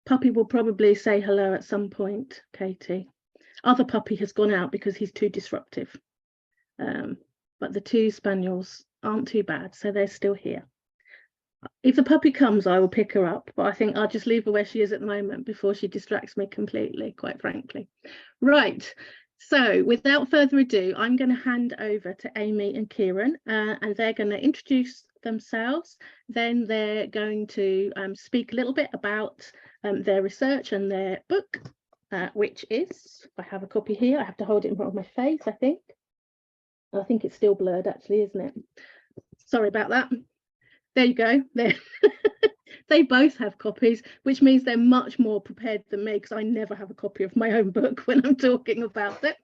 Puppy will probably say hello at some point, Katie. Other puppy has gone out because he's too disruptive. But the 2 spaniels aren't too bad, so they're still here. If the puppy comes, I will pick her up, but I think I'll just leave her where she is at the moment before she distracts me completely, quite frankly. Right, so without further ado, I'm going to hand over to Amy and Kieran, and they're going to introduce themselves. Then they're going to speak a little bit about their research and their book, which is, I have a copy here, I have to hold it in front of my face, I think it's still blurred actually, isn't it? Sorry about that. There you go. They both have copies, which means they're much more prepared than me, because I never have a copy of my own book when I'm talking about it.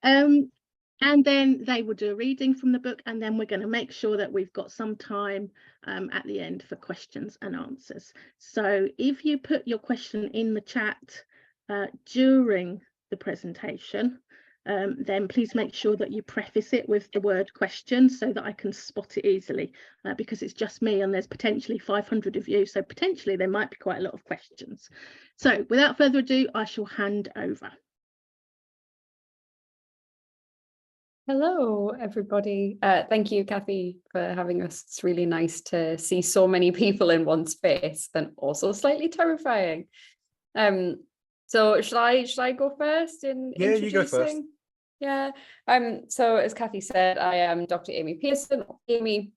And then they will do a reading from the book, and then we're going to make sure that we've got some time at the end for questions and answers. So if you put your question in the chat during the presentation, then please make sure that you preface it with the word question so that I can spot it easily, because it's just me and there's potentially 500 of you, so potentially there might be quite a lot of questions. So without further ado, I shall hand over. Hello, everybody. Thank you, Kathy, for having us. It's really nice to see so many people in one space, and also slightly terrifying. So should I go first in introducing? You go first. Yeah. So as Kathy said, I am Dr. Amy Pearson. Amy.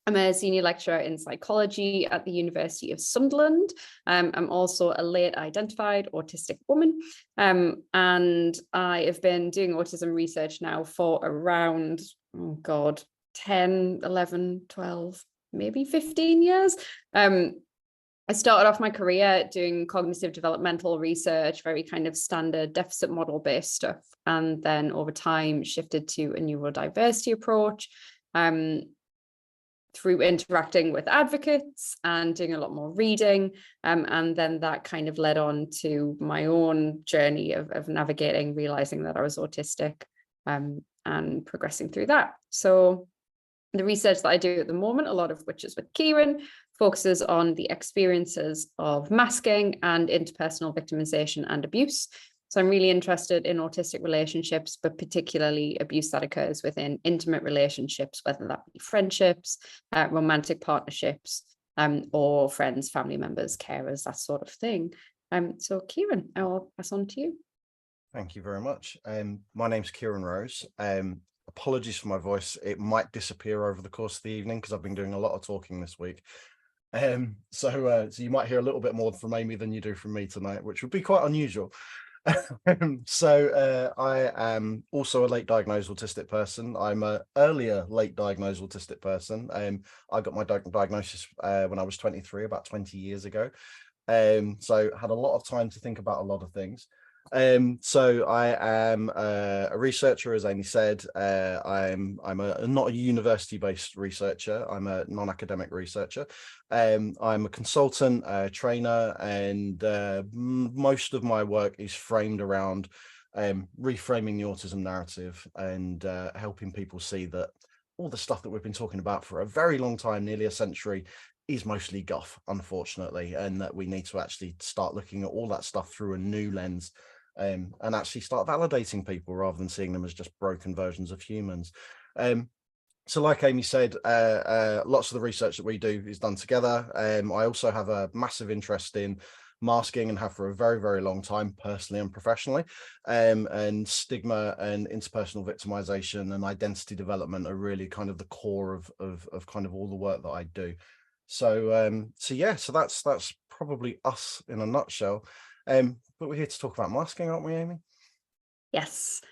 I'm a senior lecturer in psychology at the University of Sunderland. I'm also a late identified autistic woman, and I have been doing autism research now for around, 10, 11, 12, maybe 15 years. I started off my career doing cognitive developmental research, very kind of standard deficit model based stuff, and then over time shifted to a neurodiversity approach. Through interacting with advocates and doing a lot more reading. And then that kind of led on to my own journey of navigating, realizing that I was autistic, and progressing through that. So the research that I do at the moment, a lot of which is with Kieran, focuses on the experiences of masking and interpersonal victimization and abuse. So I'm really interested in autistic relationships, but particularly abuse that occurs within intimate relationships, whether that be friendships, romantic partnerships, or friends, family members, carers, that sort of thing. So Kieran, I'll pass on to you. Thank you very much. My name's Kieran Rose. Apologies for my voice. It might disappear over the course of the evening because I've been doing a lot of talking this week. So you might hear a little bit more from Amy than you do from me tonight, which would be quite unusual. So I am also a late diagnosed autistic person. I'm an earlier late diagnosed autistic person. I got my diagnosis when I was 23, about 20 years ago. So had a lot of time to think about a lot of things. So I am a researcher, as Amy said. I'm not a university-based researcher. I'm a non-academic researcher. I'm a consultant, trainer, and most of my work is framed around reframing the autism narrative and helping people see that all the stuff that we've been talking about for a very long time, nearly a century, is mostly guff, unfortunately, and that we need to actually start looking at all that stuff through a new lens, and actually start validating people rather than seeing them as just broken versions of humans. So like Amy said, lots of the research that we do is done together. I also have a massive interest in masking and have for a very, very long time, personally and professionally, and stigma and interpersonal victimization and identity development are really kind of the core of kind of all the work that I do. So so that's probably us in a nutshell. But we're here to talk about masking, aren't we, Amy? Yes.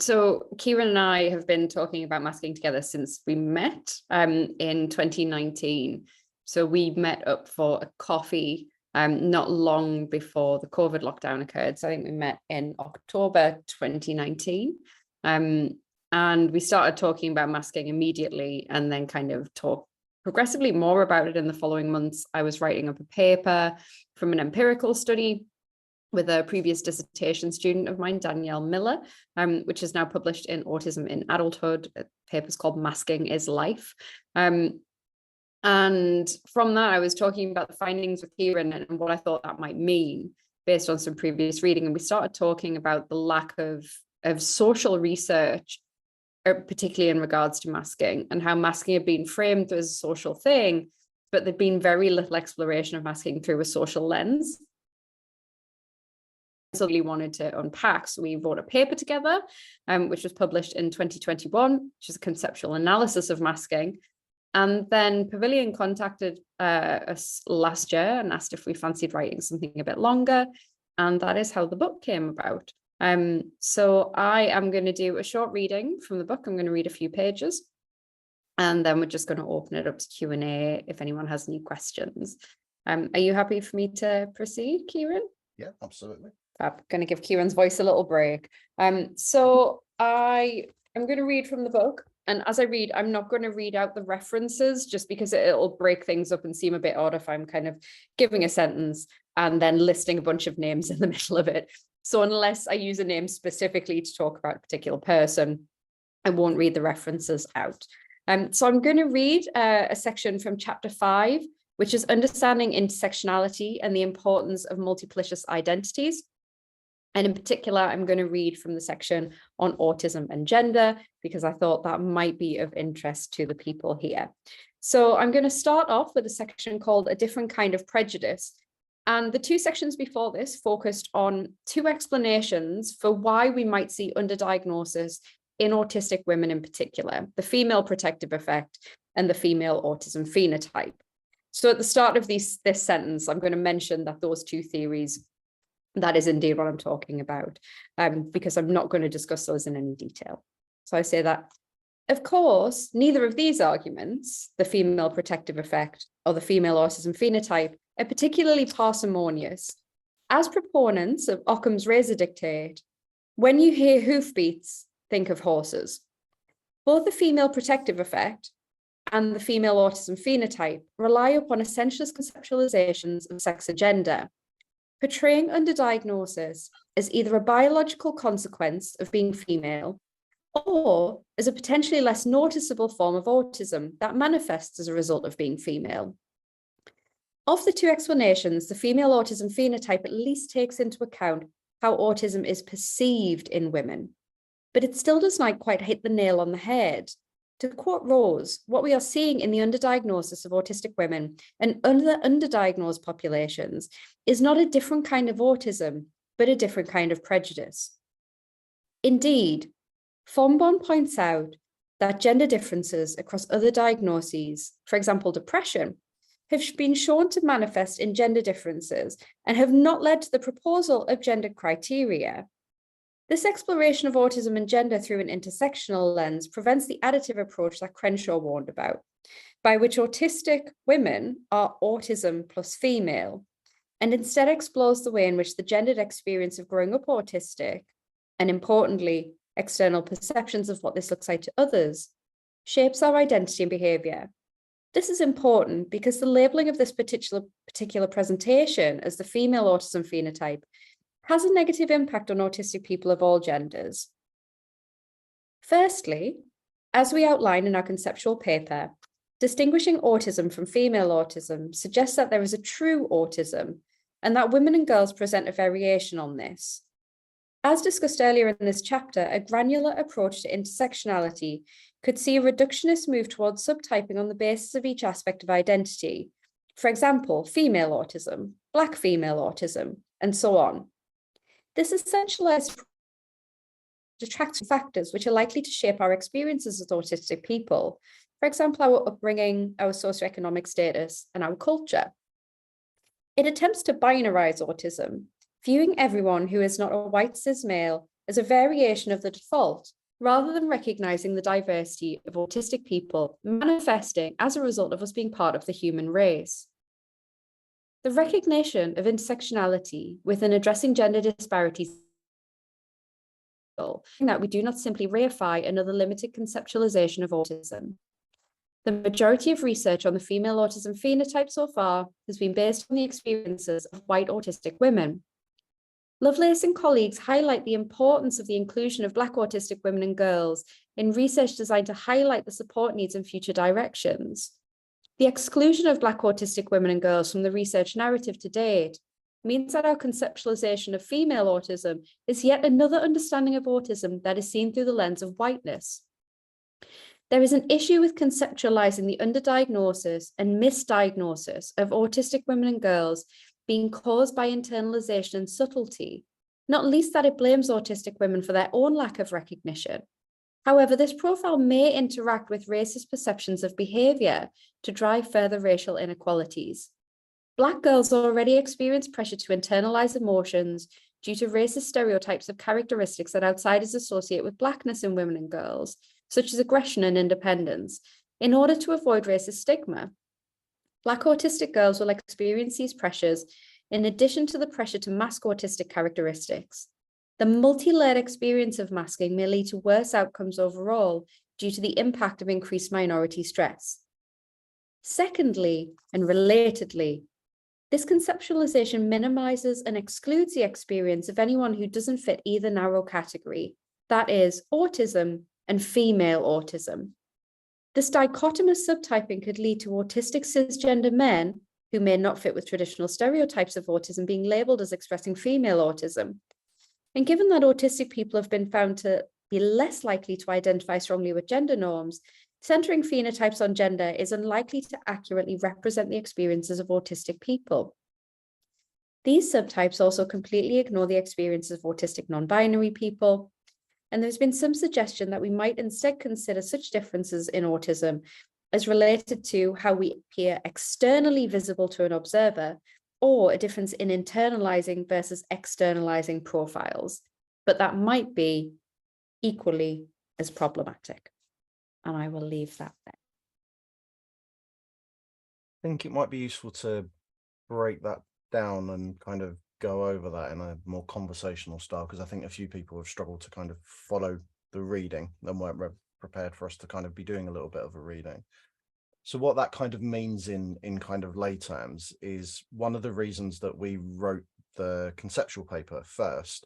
So Kieran and I have been talking about masking together since we met in 2019. So we met up for a coffee not long before the COVID lockdown occurred. So I think we met in October 2019. And we started talking about masking immediately, and then kind of talked progressively more about it in the following months. I was writing up a paper from an empirical study with a previous dissertation student of mine, Danielle Miller, which is now published in Autism in Adulthood. The paper's called Masking is Life. And And from that, I was talking about the findings with Kieran and what I thought that might mean based on some previous reading. And we started talking about the lack of social research, particularly in regards to masking, and how masking had been framed as a social thing, but there'd been very little exploration of masking through a social lens. So we wanted to unpack. So we wrote a paper together, which was published in 2021, which is a conceptual analysis of masking. And then Pavilion contacted us last year and asked if we fancied writing something a bit longer. And that is how the book came about. So I am going to do a short reading from the book. I'm going to read a few pages. And then we're just going to open it up to Q&A if anyone has any questions. Are you happy for me to proceed, Kieran? Yeah, absolutely. I'm going to give Kieran's voice a little break. So I am going to read from the book. And as I read, I'm not going to read out the references just because it'll break things up and seem a bit odd if I'm kind of giving a sentence and then listing a bunch of names in the middle of it. So unless I use a name specifically to talk about a particular person, I won't read the references out. So I'm going to read a section from chapter 5, which is understanding intersectionality and the importance of multiplicious identities. And in particular, I'm going to read from the section on autism and gender, because I thought that might be of interest to the people here. So I'm going to start off with a section called A Different Kind of Prejudice. And the two sections before this focused on two explanations for why we might see underdiagnosis in autistic women in particular, the female protective effect and the female autism phenotype. So at the start of this sentence, I'm going to mention that those two theories, that is indeed what I'm talking about, because I'm not going to discuss those in any detail. So I say that, of course, neither of these arguments, the female protective effect or the female autism phenotype, are particularly parsimonious. As proponents of Occam's razor dictate, when you hear hoofbeats, think of horses. Both the female protective effect and the female autism phenotype rely upon essentialist conceptualizations of sex and gender, portraying underdiagnosis as either a biological consequence of being female or as a potentially less noticeable form of autism that manifests as a result of being female. Of the two explanations, the female autism phenotype at least takes into account how autism is perceived in women, but it still does not quite hit the nail on the head. To quote Rose, what we are seeing in the underdiagnosis of autistic women and underdiagnosed populations is not a different kind of autism, but a different kind of prejudice. Indeed, Fonbon points out that gender differences across other diagnoses, for example, depression, have been shown to manifest in gender differences and have not led to the proposal of gender criteria. This exploration of autism and gender through an intersectional lens prevents the additive approach that Crenshaw warned about, by which autistic women are autism plus female, and instead explores the way in which the gendered experience of growing up autistic, and importantly, external perceptions of what this looks like to others, shapes our identity and behaviour. This is important because the labelling of this particular presentation as the female autism phenotype has a negative impact on autistic people of all genders. Firstly, as we outline in our conceptual paper, distinguishing autism from female autism suggests that there is a true autism and that women and girls present a variation on this. As discussed earlier in this chapter, a granular approach to intersectionality could see a reductionist move towards subtyping on the basis of each aspect of identity. For example, female autism, Black female autism, and so on. This essentialized detracts from factors which are likely to shape our experiences as autistic people. For example, our upbringing, our socioeconomic status, and our culture. It attempts to binarize autism, viewing everyone who is not a white cis male as a variation of the default, rather than recognizing the diversity of autistic people manifesting as a result of us being part of the human race. The recognition of intersectionality within addressing gender disparities that we do not simply reify another limited conceptualization of autism. The majority of research on the female autism phenotype so far has been based on the experiences of white autistic women. Lovelace and colleagues highlight the importance of the inclusion of Black autistic women and girls in research designed to highlight the support needs and future directions. The exclusion of Black autistic women and girls from the research narrative to date means that our conceptualization of female autism is yet another understanding of autism that is seen through the lens of whiteness. There is an issue with conceptualizing the underdiagnosis and misdiagnosis of autistic women and girls being caused by internalization and subtlety, not least that it blames autistic women for their own lack of recognition. However, this profile may interact with racist perceptions of behavior to drive further racial inequalities. Black girls already experience pressure to internalize emotions due to racist stereotypes of characteristics that outsiders associate with Blackness in women and girls, such as aggression and independence, in order to avoid racist stigma. Black autistic girls will experience these pressures in addition to the pressure to mask autistic characteristics. The multi-layered experience of masking may lead to worse outcomes overall due to the impact of increased minority stress. Secondly, and relatedly, this conceptualization minimizes and excludes the experience of anyone who doesn't fit either narrow category, that is, autism and female autism. This dichotomous subtyping could lead to autistic cisgender men who may not fit with traditional stereotypes of autism being labeled as expressing female autism. And given that autistic people have been found to be less likely to identify strongly with gender norms, centering phenotypes on gender is unlikely to accurately represent the experiences of autistic people. These subtypes also completely ignore the experiences of autistic non-binary people, and there's been some suggestion that we might instead consider such differences in autism as related to how we appear externally visible to an observer, or a difference in internalizing versus externalizing profiles, but that might be equally as problematic. And I will leave that there. I think it might be useful to break that down and kind of go over that in a more conversational style, because I think a few people have struggled to kind of follow the reading and weren't prepared for us to kind of be doing a little bit of a reading. So what that kind of means in kind of lay terms is one of the reasons that we wrote the conceptual paper first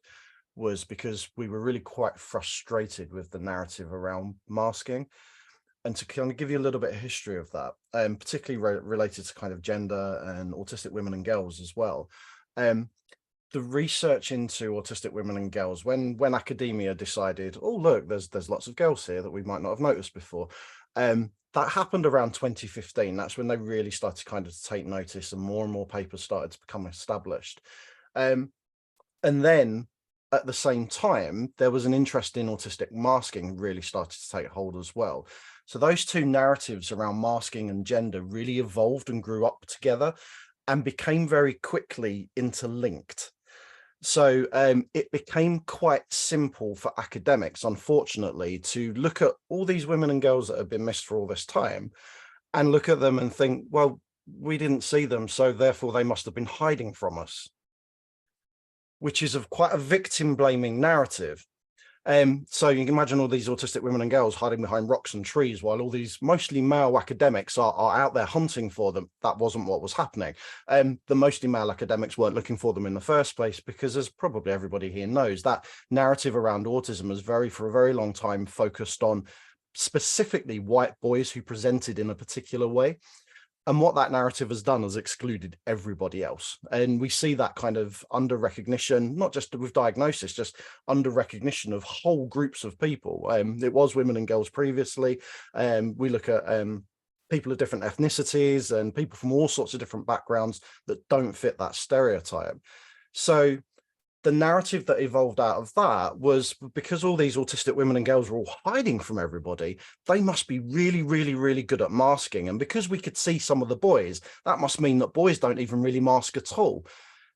was because we were really quite frustrated with the narrative around masking. And to kind of give you a little bit of history of that, particularly related to kind of gender and autistic women and girls as well. The research into autistic women and girls, when academia decided, oh, look, there's lots of girls here that we might not have noticed before. That happened around 2015. That's when they really started to kind of take notice and more papers started to become established. And then at the same time, there was an interest in autistic masking really started to take hold as well. So those two narratives around masking and gender really evolved and grew up together and became very quickly interlinked. So it became quite simple for academics, unfortunately, to look at all these women and girls that have been missed for all this time and look at them and think, well, we didn't see them, so therefore they must have been hiding from us, which is quite a victim blaming narrative. So you can imagine all these autistic women and girls hiding behind rocks and trees while all these mostly male academics are out there hunting for them. That wasn't what was happening. The mostly male academics weren't looking for them in the first place because, as probably everybody here knows, that narrative around autism is for a very long time focused on specifically white boys who presented in a particular way. And what that narrative has done is excluded everybody else. And we see that kind of under recognition, not just with diagnosis, just under recognition of whole groups of people. It was women and girls previously. We look at people of different ethnicities and people from all sorts of different backgrounds that don't fit that stereotype. So the narrative that evolved out of that was because all these autistic women and girls were all hiding from everybody, they must be really, really, really good at masking. And because we could see some of the boys, that must mean that boys don't even really mask at all.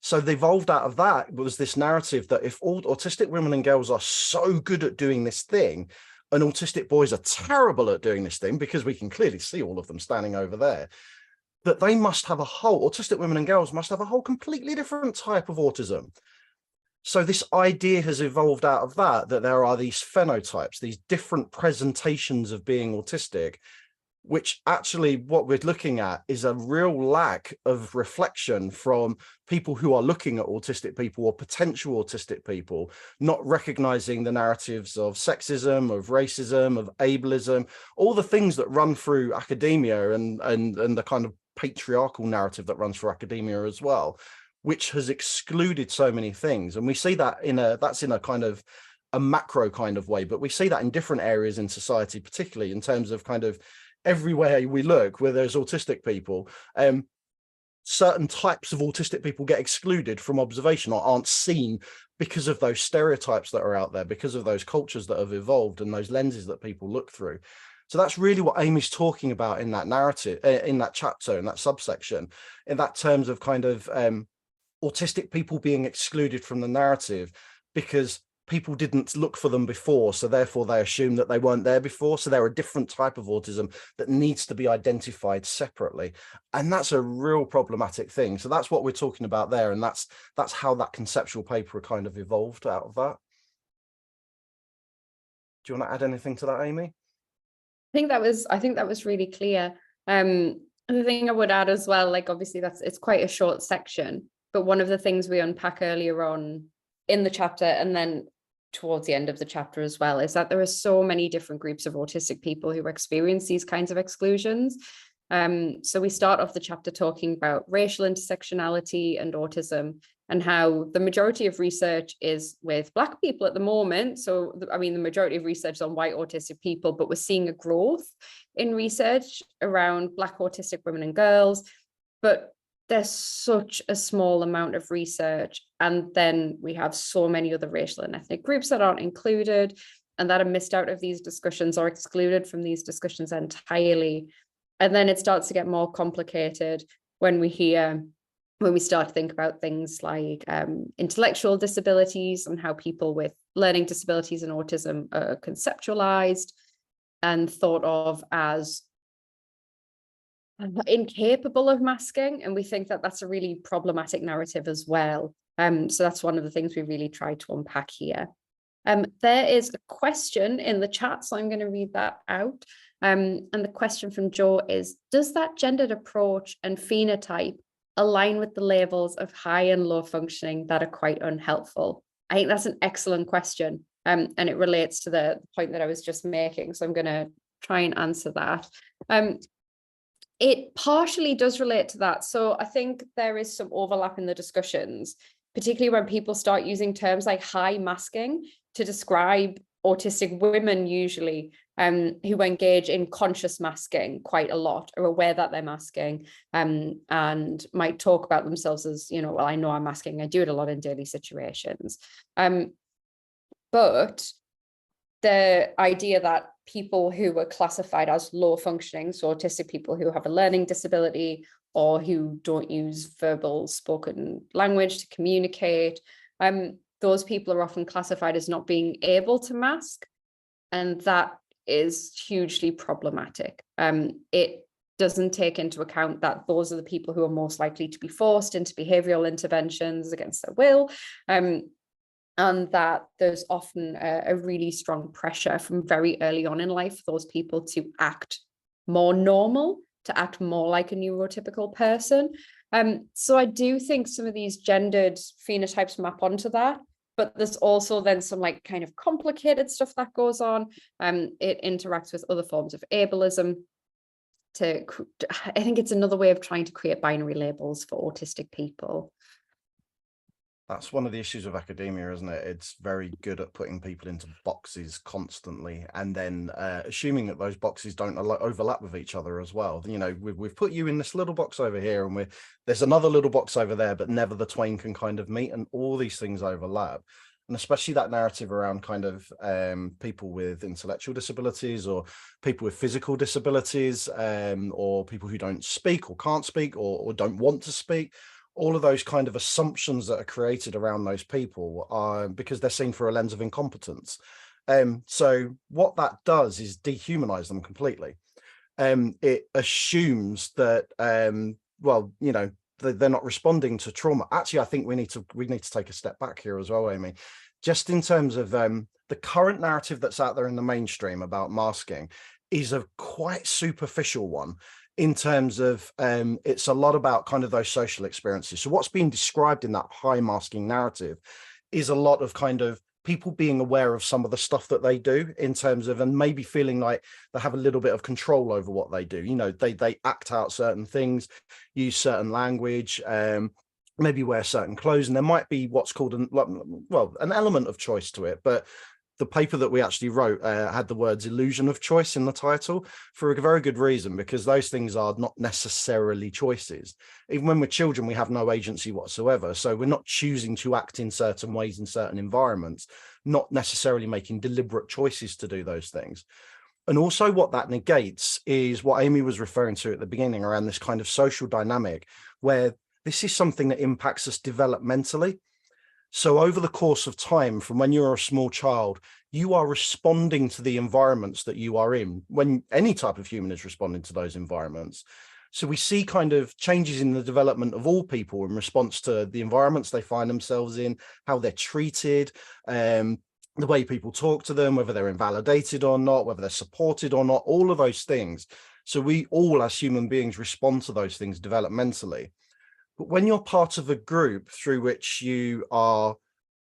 So they evolved out of that was this narrative that if all autistic women and girls are so good at doing this thing, and autistic boys are terrible at doing this thing, because we can clearly see all of them standing over there, that they must have autistic women and girls must have a whole completely different type of autism. So this idea has evolved out of that there are these phenotypes, these different presentations of being autistic, which actually what we're looking at is a real lack of reflection from people who are looking at autistic people or potential autistic people, not recognizing the narratives of sexism, of racism, of ableism, all the things that run through academia and the kind of patriarchal narrative that runs through academia as well, which has excluded so many things. And we see that that's in a kind of a macro kind of way, but we see that in different areas in society, particularly in terms of kind of everywhere we look where there's autistic people, certain types of autistic people get excluded from observation or aren't seen because of those stereotypes that are out there, because of those cultures that have evolved and those lenses that people look through. So that's really what Amy's talking about in that narrative, in that chapter, in that subsection, in that terms of kind of autistic people being excluded from the narrative because people didn't look for them before, so therefore they assume that they weren't there before. So they're a different type of autism that needs to be identified separately, and that's a real problematic thing. So that's what we're talking about there, and that's how that conceptual paper kind of evolved out of that. Do you want to add anything to that, Amy? I think that was really clear. The thing I would add as well, like obviously it's quite a short section, but one of the things we unpack earlier on in the chapter and then towards the end of the chapter as well is that there are so many different groups of autistic people who experience these kinds of exclusions. So we start off the chapter talking about racial intersectionality and autism and how the majority of research is with Black people at the moment. So, I mean, the majority of research is on white autistic people, but we're seeing a growth in research around Black autistic women and girls. But there's such a small amount of research. And then we have so many other racial and ethnic groups that aren't included and that are missed out of these discussions or excluded from these discussions entirely. And then it starts to get more complicated when we start to think about things like intellectual disabilities and how people with learning disabilities and autism are conceptualized and thought of as incapable of masking. And we think that that's a really problematic narrative as well. So that's one of the things we really try to unpack here. There is a question in the chat, so I'm going to read that out. And the question from Joe is, does that gendered approach and phenotype align with the labels of high and low functioning that are quite unhelpful? I think that's an excellent question. And it relates to the point that I was just making. So I'm going to try and answer that. It partially does relate to that. So I think there is some overlap in the discussions, particularly when people start using terms like high masking to describe autistic women usually who engage in conscious masking quite a lot, are aware that they're masking and might talk about themselves as, you know, well, I know I'm masking, I do it a lot in daily situations. But the idea that people who were classified as low functioning, so autistic people who have a learning disability or who don't use verbal spoken language to communicate, those people are often classified as not being able to mask. And that is hugely problematic. It doesn't take into account that those are the people who are most likely to be forced into behavioral interventions against their will. And that there's often a really strong pressure from very early on in life for those people to act more normal, to act more like a neurotypical person. So I do think some of these gendered phenotypes map onto that, but there's also then some like kind of complicated stuff that goes on. It interacts with other forms of ableism. I think it's another way of trying to create binary labels for autistic people. That's one of the issues with academia, isn't it? It's very good at putting people into boxes constantly and then assuming that those boxes don't overlap with each other as well. You know, we've put you in this little box over here and there's another little box over there, but never the twain can kind of meet, and all these things overlap. And especially that narrative around kind of people with intellectual disabilities or people with physical disabilities or people who don't speak or can't speak or don't want to speak. All of those kind of assumptions that are created around those people are because they're seen through a lens of incompetence. So what that does is dehumanize them completely. It assumes that, well, you know, they're not responding to trauma. Actually, I think we need to take a step back here as well, Amy, just in terms of the current narrative that's out there in the mainstream about masking is a quite superficial one in terms of it's a lot about kind of those social experiences. So what's being described in that high masking narrative is a lot of kind of people being aware of some of the stuff that they do in terms of, and maybe feeling like they have a little bit of control over what they do. You know, they act out certain things, use certain language, maybe wear certain clothes, and there might be what's called an element of choice to it. But the paper that we actually wrote had the words illusion of choice in the title for a very good reason, because those things are not necessarily choices. Even when we're children, we have no agency whatsoever. So we're not choosing to act in certain ways in certain environments, not necessarily making deliberate choices to do those things. And also what that negates is what Amy was referring to at the beginning around this kind of social dynamic, where this is something that impacts us developmentally. So over the course of time, from when you're a small child, you are responding to the environments that you are in, when any type of human is responding to those environments. So we see kind of changes in the development of all people in response to the environments they find themselves in, how they're treated, the way people talk to them, whether they're invalidated or not, whether they're supported or not, all of those things. So we all as human beings respond to those things developmentally. But when you're part of a group through which you are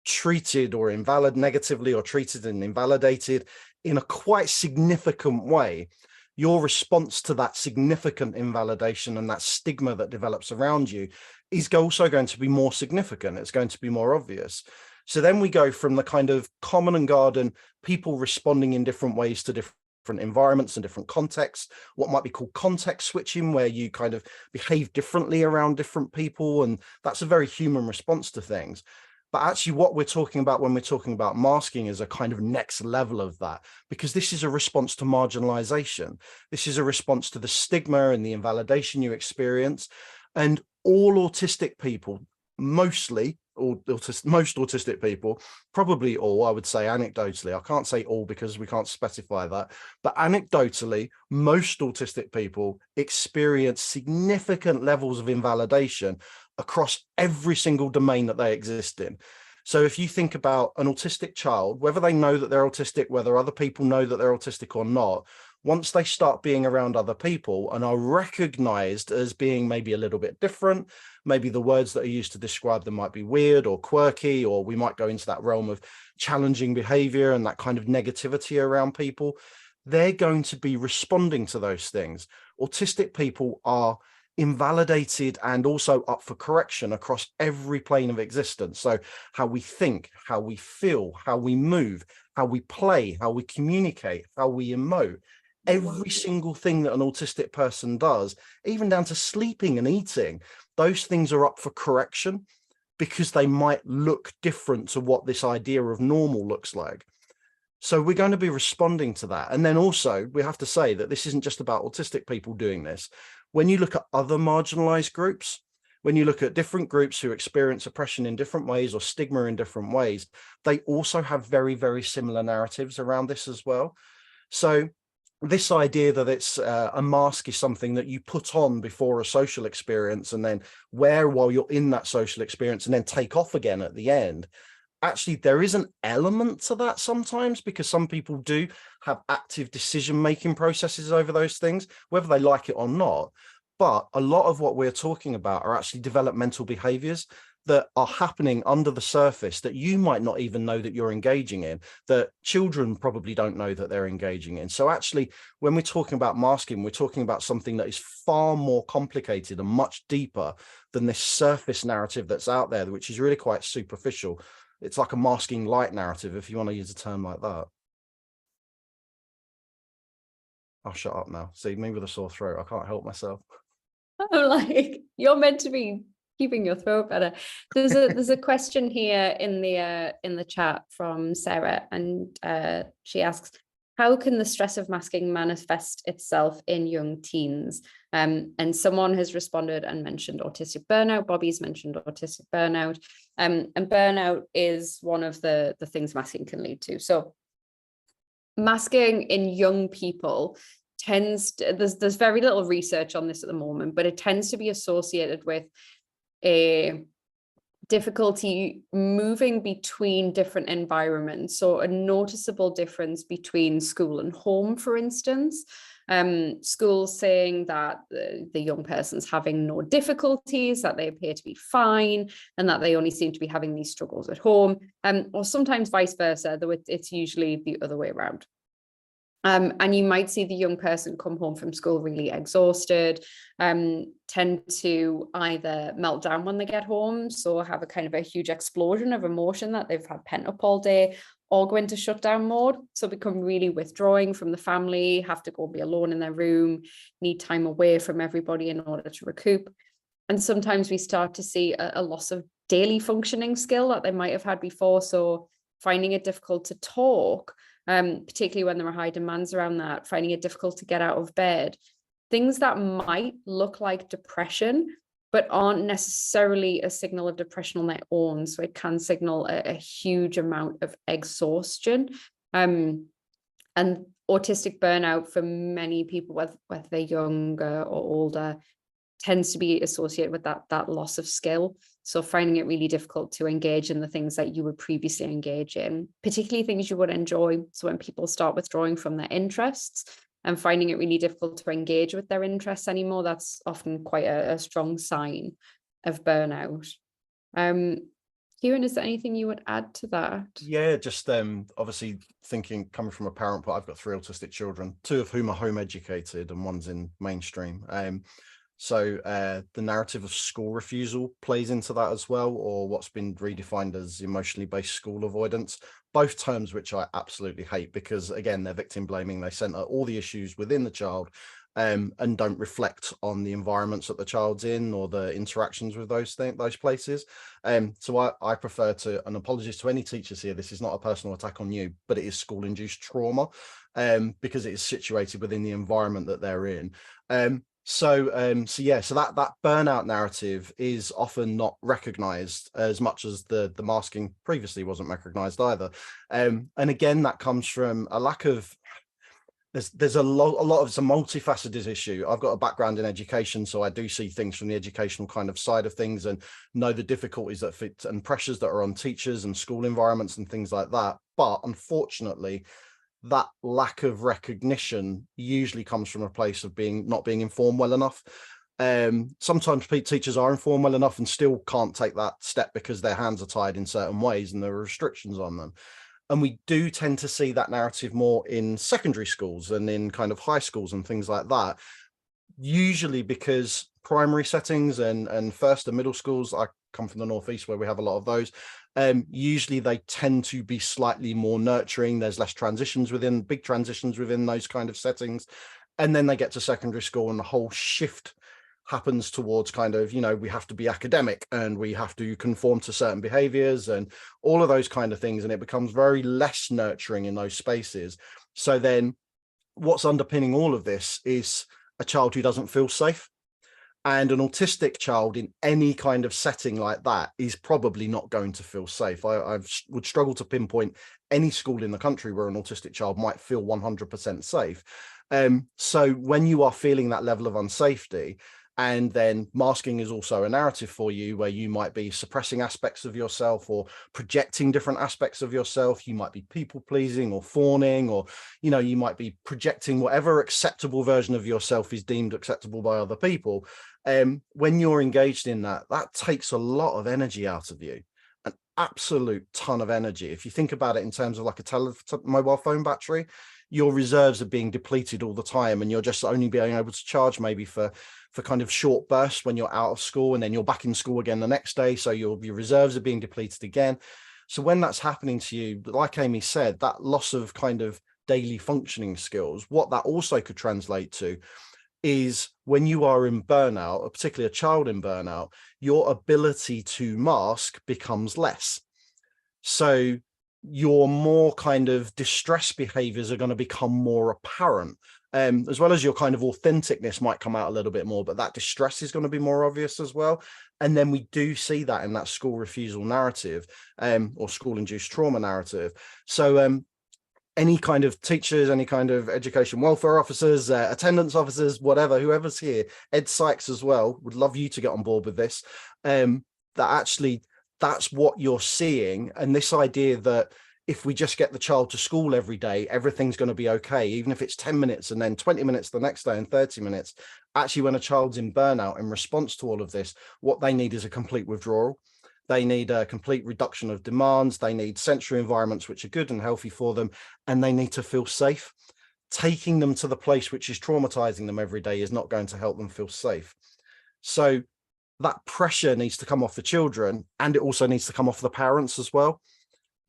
treated or negatively or treated and invalidated in a quite significant way, your response to that significant invalidation and that stigma that develops around you is also going to be more significant. It's going to be more obvious. So then we go from the kind of common and garden people responding in different ways to different environments and different contexts, what might be called context switching, where you kind of behave differently around different people. And that's a very human response to things. But actually what we're talking about when we're talking about masking is a kind of next level of that, because this is a response to marginalization. This is a response to the stigma and the invalidation you experience. And all autistic people, most autistic people, probably all, I would say anecdotally, I can't say all because we can't specify that, but anecdotally, most autistic people experience significant levels of invalidation across every single domain that they exist in. So if you think about an autistic child, whether they know that they're autistic, whether other people know that they're autistic or not, once they start being around other people and are recognized as being maybe a little bit different, maybe the words that are used to describe them might be weird or quirky, or we might go into that realm of challenging behavior and that kind of negativity around people, they're going to be responding to those things. Autistic people are invalidated and also up for correction across every plane of existence. So how we think, how we feel, how we move, how we play, how we communicate, how we emote. Every single thing that an autistic person does, even down to sleeping and eating, those things are up for correction because they might look different to what this idea of normal looks like. So we're going to be responding to that. And then also we have to say that this isn't just about autistic people doing this. When you look at other marginalized groups, when you look at different groups who experience oppression in different ways or stigma in different ways, they also have very, very similar narratives around this as well. So this idea that it's a mask is something that you put on before a social experience and then wear while you're in that social experience and then take off again at the end. Actually, there is an element to that sometimes, because some people do have active decision-making processes over those things, whether they like it or not. But a lot of what we're talking about are actually developmental behaviors that are happening under the surface that you might not even know that you're engaging in, that children probably don't know that they're engaging in. So actually, when we're talking about masking, we're talking about something that is far more complicated and much deeper than this surface narrative that's out there, which is really quite superficial. It's like a masking light narrative, if you want to use a term like that. I'll shut up now. See, me with a sore throat. I can't help myself. I'm like, you're meant to be keeping your throat better. There's a question here in the chat from Sarah, and she asks, how can the stress of masking manifest itself in young teens? And someone has responded and mentioned autistic burnout. Bobby's mentioned autistic burnout. And burnout is one of the things masking can lead to. So masking in young people there's very little research on this at the moment, but it tends to be associated with a difficulty moving between different environments. So a noticeable difference between school and home, for instance. School saying that the young person's having no difficulties, that they appear to be fine, and that they only seem to be having these struggles at home, or sometimes vice versa, though it's usually the other way around. And you might see the young person come home from school really exhausted, tend to either melt down when they get home, so have a kind of a huge explosion of emotion that they've had pent up all day, or go into shutdown mode, so become really withdrawing from the family, have to go be alone in their room, need time away from everybody in order to recoup. And sometimes we start to see a loss of daily functioning skill that they might have had before, so finding it difficult to talk, particularly when there are high demands around that, finding it difficult to get out of bed, things that might look like depression, but aren't necessarily a signal of depression on their own. So it can signal a huge amount of exhaustion. And autistic burnout for many people, whether they're younger or older, tends to be associated with that loss of skill. So finding it really difficult to engage in the things that you would previously engage in, particularly things you would enjoy. So when people start withdrawing from their interests and finding it really difficult to engage with their interests anymore, that's often quite a strong sign of burnout. Kieran, is there anything you would add to that? Yeah, just obviously thinking, coming from a parent, but I've got 3 autistic children, 2 of whom are home educated and one's in mainstream. So the narrative of school refusal plays into that as well, or what's been redefined as emotionally based school avoidance, both terms which I absolutely hate, because again, they're victim blaming. They center all the issues within the child and don't reflect on the environments that the child's in or the interactions with those places. So I prefer to, and apologies to any teachers here, this is not a personal attack on you, but it is school induced trauma, because it is situated within the environment that they're in. So that burnout narrative is often not recognized as much as the masking previously wasn't recognized either. And again, that comes from a lack of, there's a lot of, it's a multifaceted issue. I've got a background in education, so I do see things from the educational kind of side of things and know the difficulties that fit and pressures that are on teachers and school environments and things like that. But unfortunately, that lack of recognition usually comes from a place of not being informed well enough. Sometimes teachers are informed well enough and still can't take that step because their hands are tied in certain ways and there are restrictions on them. And we do tend to see that narrative more in secondary schools and in kind of high schools and things like that, usually because primary settings and first and middle schools, I come from the Northeast where we have a lot of those, usually they tend to be slightly more nurturing. There's less big transitions within those kind of settings. And then they get to secondary school and the whole shift happens towards kind of, we have to be academic and we have to conform to certain behaviors and all of those kind of things. And it becomes very less nurturing in those spaces. So then what's underpinning all of this is a child who doesn't feel safe. And an autistic child in any kind of setting like that is probably not going to feel safe. I would struggle to pinpoint any school in the country where an autistic child might feel 100% safe. So when you are feeling that level of unsafety, and then masking is also a narrative for you where you might be suppressing aspects of yourself or projecting different aspects of yourself. You might be people pleasing or fawning, or, you might be projecting whatever acceptable version of yourself is deemed acceptable by other people. When you're engaged in that takes a lot of energy out of you, an absolute ton of energy. If you think about it in terms of like a mobile phone battery, your reserves are being depleted all the time and you're just only being able to charge maybe for kind of short bursts when you're out of school and then you're back in school again the next day. So your reserves are being depleted again. So when that's happening to you, like Amy said, that loss of kind of daily functioning skills, what that also could translate to is when you are in burnout, particularly a child in burnout, your ability to mask becomes less. So your more kind of distress behaviors are going to become more apparent, as well as your kind of authenticness might come out a little bit more, but that distress is going to be more obvious as well. And then we do see that in that school refusal narrative, or school induced trauma narrative. So any kind of teachers, any kind of education welfare officers, attendance officers, whatever, whoever's here, ed psychs as well, would love you to get on board with this, that actually that's what you're seeing. And this idea that if we just get the child to school every day, everything's going to be okay, even if it's 10 minutes and then 20 minutes the next day and 30 minutes. Actually, when a child's in burnout in response to all of this, what they need is a complete withdrawal. They need a complete reduction of demands. They need sensory environments which are good and healthy for them, and they need to feel safe. Taking them to the place which is traumatizing them every day is not going to help them feel safe. So that pressure needs to come off the children, and it also needs to come off the parents as well,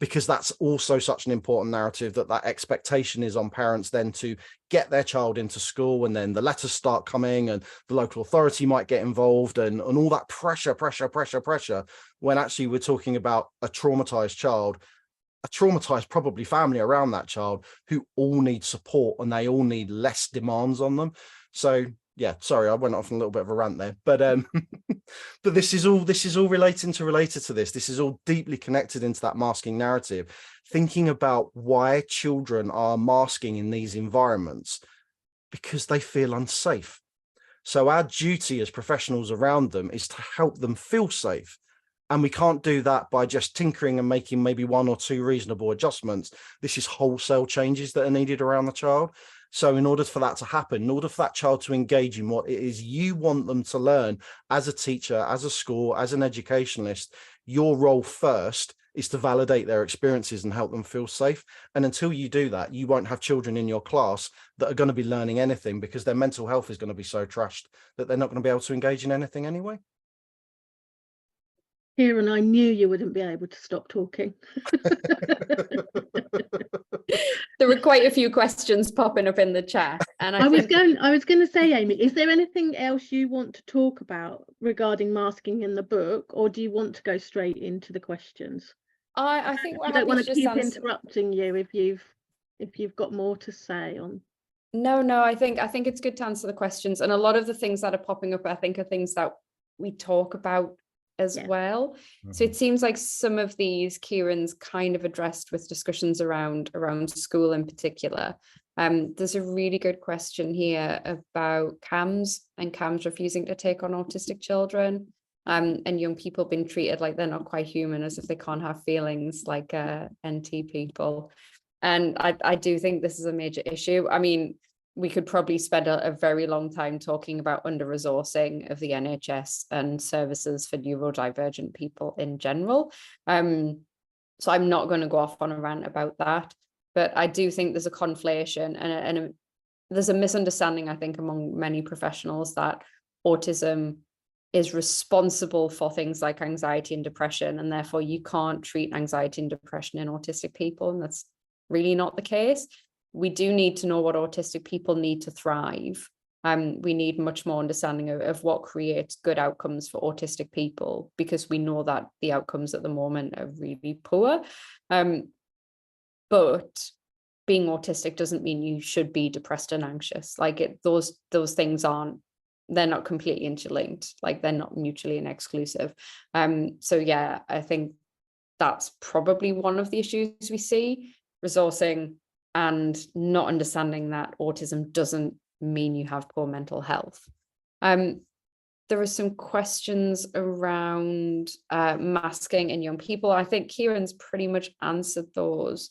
because that's also such an important narrative, that expectation is on parents then to get their child into school, and then the letters start coming and the local authority might get involved, and all that pressure, when actually we're talking about a traumatized child, a traumatized probably family around that child, who all need support and they all need less demands on them. So yeah, sorry, I went off on a little bit of a rant there, but but this is all related to this. This is all deeply connected into that masking narrative, thinking about why children are masking in these environments, because they feel unsafe. So our duty as professionals around them is to help them feel safe. And we can't do that by just tinkering and making maybe 1 or 2 reasonable adjustments. This is wholesale changes that are needed around the child. So in order for that to happen, in order for that child to engage in what it is you want them to learn as a teacher, as a school, as an educationalist, your role first is to validate their experiences and help them feel safe. And until you do that, you won't have children in your class that are going to be learning anything, because their mental health is going to be so trashed that they're not going to be able to engage in anything anyway. Kieran, I knew you wouldn't be able to stop talking. There were quite a few questions popping up in the chat, and I was going to say, Amy, is there anything else you want to talk about regarding masking in the book, or do you want to go straight into the questions? I think I don't want to keep interrupting you if you've got more to say on. No, I think it's good to answer the questions, and a lot of the things that are popping up, I think, are things that we talk about as well. Mm-hmm. So it seems like some of these Kieran's kind of addressed with discussions around school in particular. There's a really good question here about CAMS and CAMS refusing to take on autistic children, and young people being treated like they're not quite human, as if they can't have feelings like NT people. And I do think this is a major issue. I mean, we could probably spend a very long time talking about under-resourcing of the NHS and services for neurodivergent people in general. So I'm not going to go off on a rant about that, but I do think there's a conflation and there's a misunderstanding, I think, among many professionals that autism is responsible for things like anxiety and depression, and therefore you can't treat anxiety and depression in autistic people, and that's really not the case. We do need to know what autistic people need to thrive. We need much more understanding of what creates good outcomes for autistic people, because we know that the outcomes at the moment are really poor. But being autistic doesn't mean you should be depressed and anxious. Like those things they're not completely interlinked. Like they're not mutually exclusive. So yeah, I think that's probably one of the issues we see: resourcing and not understanding that autism doesn't mean you have poor mental health. There are some questions around masking in young people. I think Kieran's pretty much answered those,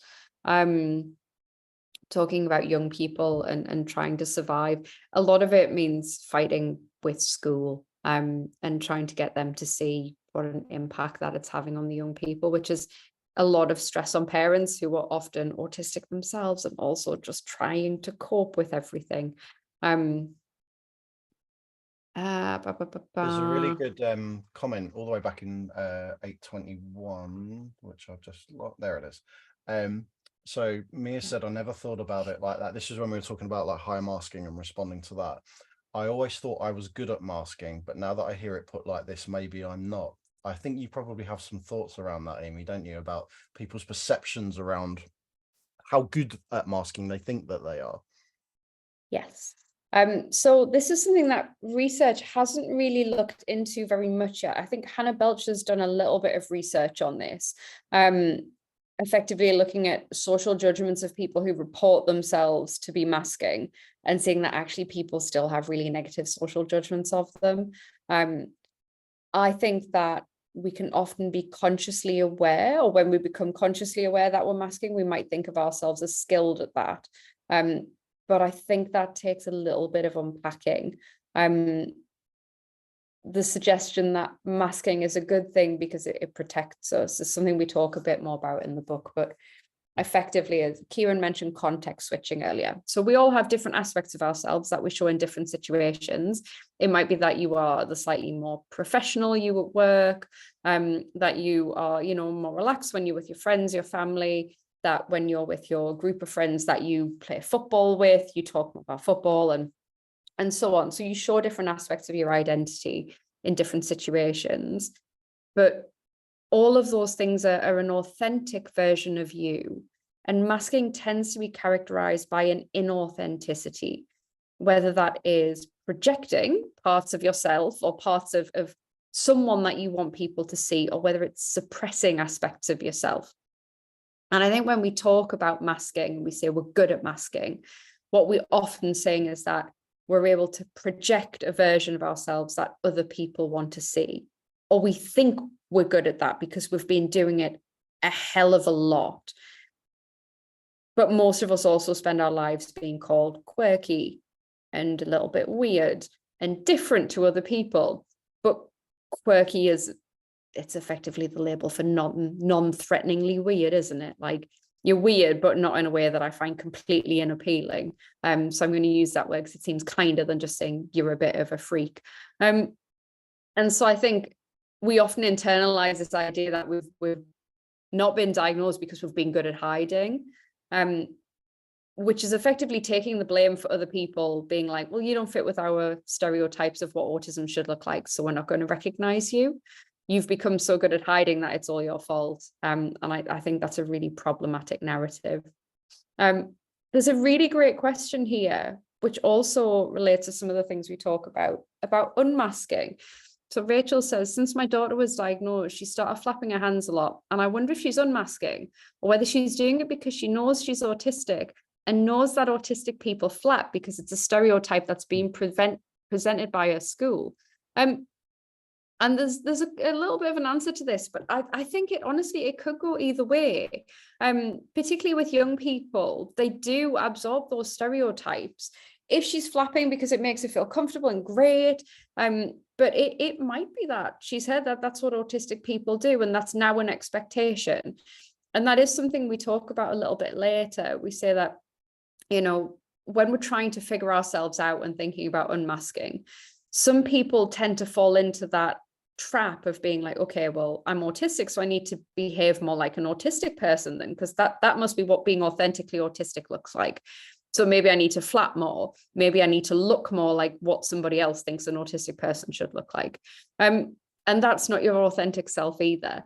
talking about young people and trying to survive. A lot of it means fighting with school and trying to get them to see what an impact that it's having on the young people, which is a lot of stress on parents who are often autistic themselves and also just trying to cope with everything. There's a really good comment all the way back in 821, which I've just there it is. So Mia said, I never thought about it like that. This is when we were talking about like high masking and responding to that. I always thought I was good at masking, but now that I hear it put like this, maybe I'm not. I think you probably have some thoughts around that, Amy, don't you, about people's perceptions around how good at masking they think that they are. Yes. So this is something that research hasn't really looked into very much yet. I think Hannah Belcher's done a little bit of research on this, effectively looking at social judgments of people who report themselves to be masking and seeing that actually people still have really negative social judgments of them. I think that we can often be consciously aware, or when we become consciously aware that we're masking, we might think of ourselves as skilled at that. But I think that takes a little bit of unpacking. The suggestion that masking is a good thing because it protects us is something we talk a bit more about in the book, but effectively, as Kieran mentioned, context switching earlier. So we all have different aspects of ourselves that we show in different situations. It might be that you are the slightly more professional you at work, that you are, more relaxed when you're with your friends, your family, that when you're with your group of friends that you play football with, you talk about football and so on. So you show different aspects of your identity in different situations, but all of those things are an authentic version of you. And masking tends to be characterized by an inauthenticity, whether that is projecting parts of yourself or parts of someone that you want people to see, or whether it's suppressing aspects of yourself. And I think when we talk about masking, we say we're good at masking. What we're often saying is that we're able to project a version of ourselves that other people want to see, or we think we're good at that because we've been doing it a hell of a lot. But most of us also spend our lives being called quirky and a little bit weird and different to other people. But quirky it's effectively the label for non-threateningly weird, isn't it? Like, you're weird, but not in a way that I find completely unappealing. So I'm going to use that word because it seems kinder than just saying you're a bit of a freak. And so I think we often internalize this idea that we've not been diagnosed because we've been good at hiding, which is effectively taking the blame for other people, being like, well, you don't fit with our stereotypes of what autism should look like, so we're not going to recognize you. You've become so good at hiding that it's all your fault. And I think that's a really problematic narrative. There's a really great question here, which also relates to some of the things we talk about unmasking. So Rachel says, since my daughter was diagnosed, she started flapping her hands a lot. And I wonder if she's unmasking, or whether she's doing it because she knows she's autistic and knows that autistic people flap because it's a stereotype that's being presented by her school. And there's a little bit of an answer to this, but I think it could go either way. Particularly with young people, they do absorb those stereotypes. If she's flapping because it makes her feel comfortable and great, but it might be that she's heard that that's what autistic people do, and that's now an expectation. And that is something we talk about a little bit later. We say that, when we're trying to figure ourselves out and thinking about unmasking, some people tend to fall into that trap of being like, okay, well, I'm autistic, so I need to behave more like an autistic person then, because that must be what being authentically autistic looks like. So maybe I need to flap more. Maybe I need to look more like what somebody else thinks an autistic person should look like. And that's not your authentic self either.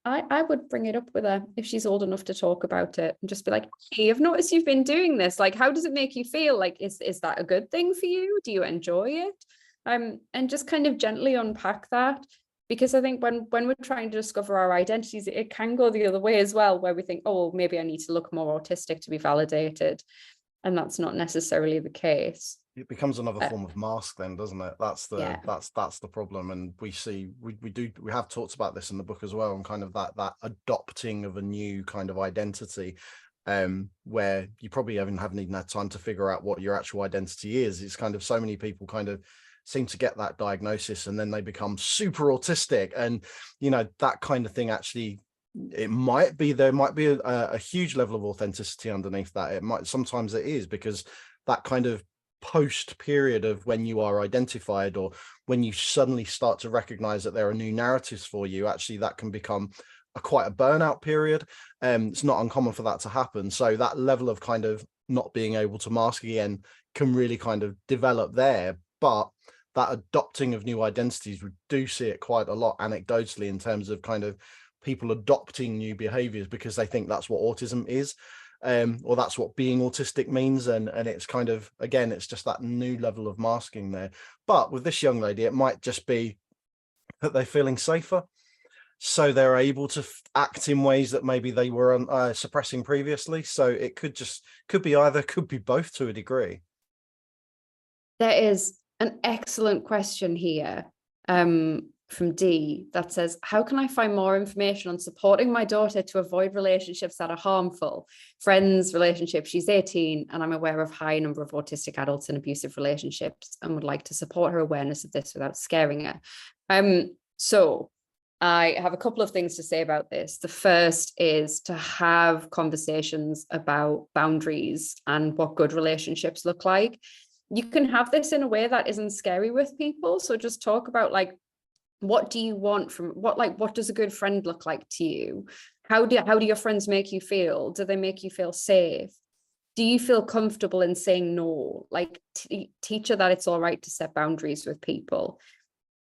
I would bring it up with her if she's old enough to talk about it, and just be like, hey, I've noticed you've been doing this. Like, how does it make you feel? Like, is that a good thing for you? Do you enjoy it? And just kind of gently unpack that, because I think when we're trying to discover our identities, it can go the other way as well, where we think, oh, well, maybe I need to look more autistic to be validated, and that's not necessarily the case. It becomes another form of mask then, doesn't it? That's the problem. And we have talked about this in the book as well, and kind of that adopting of a new kind of identity, where you probably haven't even had time to figure out what your actual identity is. It's kind of, so many people kind of seem to get that diagnosis and then they become super autistic, and that kind of thing. Actually, there might be a huge level of authenticity underneath that. Sometimes it is, because that kind of post period of when you are identified, or when you suddenly start to recognize that there are new narratives for you, actually that can become quite a burnout period. It's not uncommon for that to happen. So that level of kind of not being able to mask again can really kind of develop there. But that adopting of new identities, we do see it quite a lot anecdotally, in terms of kind of people adopting new behaviors because they think that's what autism is, or that's what being autistic means. And it's kind of, again, it's just that new level of masking there. But with this young lady, it might just be that they're feeling safer, so they're able to act in ways that maybe they were suppressing previously. So it could be either, could be both to a degree. There is an excellent question here from D that says, how can I find more information on supporting my daughter to avoid relationships that are harmful? Friends, relationships, she's 18, and I'm aware of high number of autistic adults in abusive relationships and would like to support her awareness of this without scaring her. So I have a couple of things to say about this. The first is to have conversations about boundaries and what good relationships look like. You can have this in a way that isn't scary with people. So just talk about like, what do you want from what does a good friend look like to you? How do your friends make you feel? Do they make you feel safe? Do you feel comfortable in saying no? Like teach her that it's all right to set boundaries with people,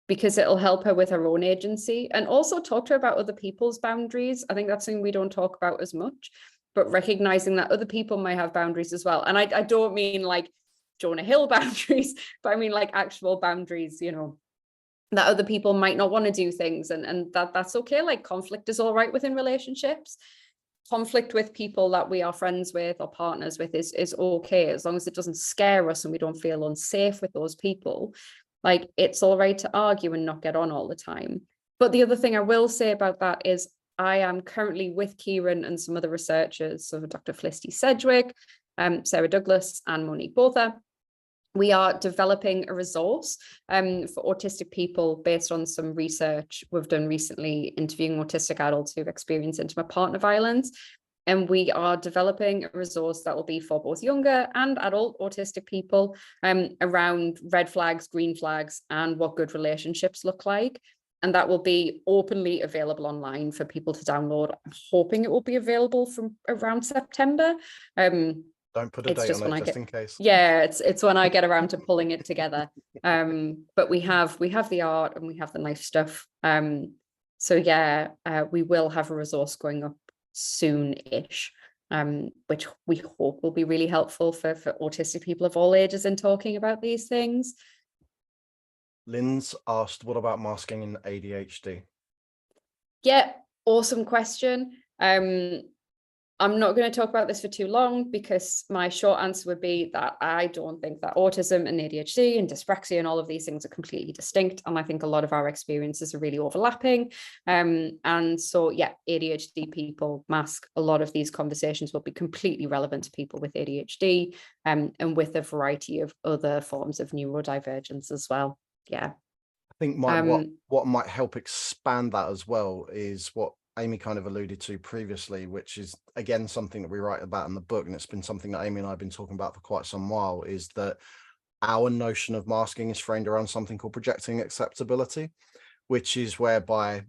because it'll help her with her own agency. And also talk to her about other people's boundaries. I think that's something we don't talk about as much, but recognizing that other people might have boundaries as well. And I don't mean like Jonah Hill boundaries, but I mean like actual boundaries, you know, that other people might not want to do things, and that's okay. Like conflict is all right within relationships. Conflict with people that we are friends with or partners with is okay, as long as it doesn't scare us and we don't feel unsafe with those people. Like it's all right to argue and not get on all the time. But the other thing I will say about that is I am currently with Kieran and some other researchers, so Dr. Felicity Sedgwick, Sarah Douglas and Monique Botha. We are developing a resource for autistic people based on some research we've done recently interviewing autistic adults who've experienced intimate partner violence. And we are developing a resource that will be for both younger and adult autistic people around red flags, green flags, and what good relationships look like. And that will be openly available online for people to download. I'm hoping it will be available from around September. Don't put a date on it just in case. Yeah, it's when I get around to pulling it together. But we have the art and we have the nice stuff. So yeah, we will have a resource going up soon-ish, which we hope will be really helpful for autistic people of all ages in talking about these things. Lynn's asked, what about masking in ADHD? Yeah, awesome question. I'm not going to talk about this for too long, because my short answer would be that I don't think that autism and ADHD and dyspraxia and all of these things are completely distinct. And I think a lot of our experiences are really overlapping. And so, yeah, ADHD people mask. A lot of these conversations will be completely relevant to people with ADHD and with a variety of other forms of neurodivergence as well. Yeah. I think what might help expand that as well is what Amy kind of alluded to previously, which is again something that we write about in the book, and it's been something that Amy and I have been talking about for quite some while, is that our notion of masking is framed around something called projecting acceptability, which is whereby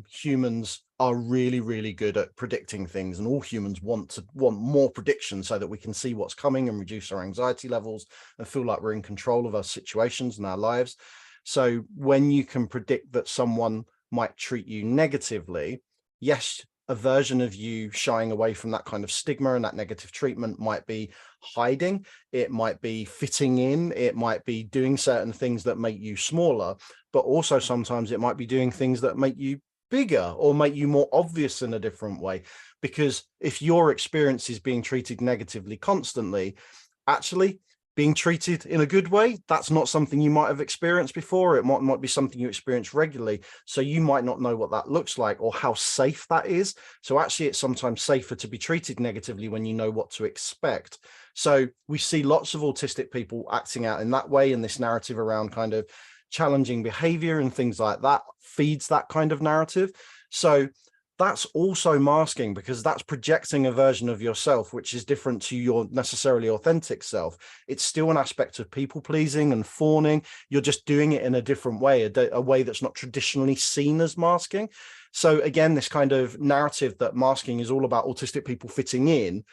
humans are really, really good at predicting things, and all humans want more prediction so that we can see what's coming and reduce our anxiety levels and feel like we're in control of our situations and our lives. So when you can predict that someone might treat you negatively, yes, a version of you shying away from that kind of stigma and that negative treatment might be hiding, it might be fitting in, it might be doing certain things that make you smaller, but also sometimes it might be doing things that make you bigger or make you more obvious in a different way. Because if your experience is being treated negatively constantly, actually being treated in a good way, that's not something you might have experienced before. It might be something you experience regularly. So you might not know what that looks like or how safe that is. So actually, it's sometimes safer to be treated negatively when you know what to expect. So we see lots of autistic people acting out in that way, and this narrative around kind of challenging behavior and things like that feeds that kind of narrative. So that's also masking, because that's projecting a version of yourself which is different to your necessarily authentic self. It's still an aspect of people pleasing and fawning. You're just doing it in a different way, a way that's not traditionally seen as masking. So again, this kind of narrative that masking is all about autistic people fitting in,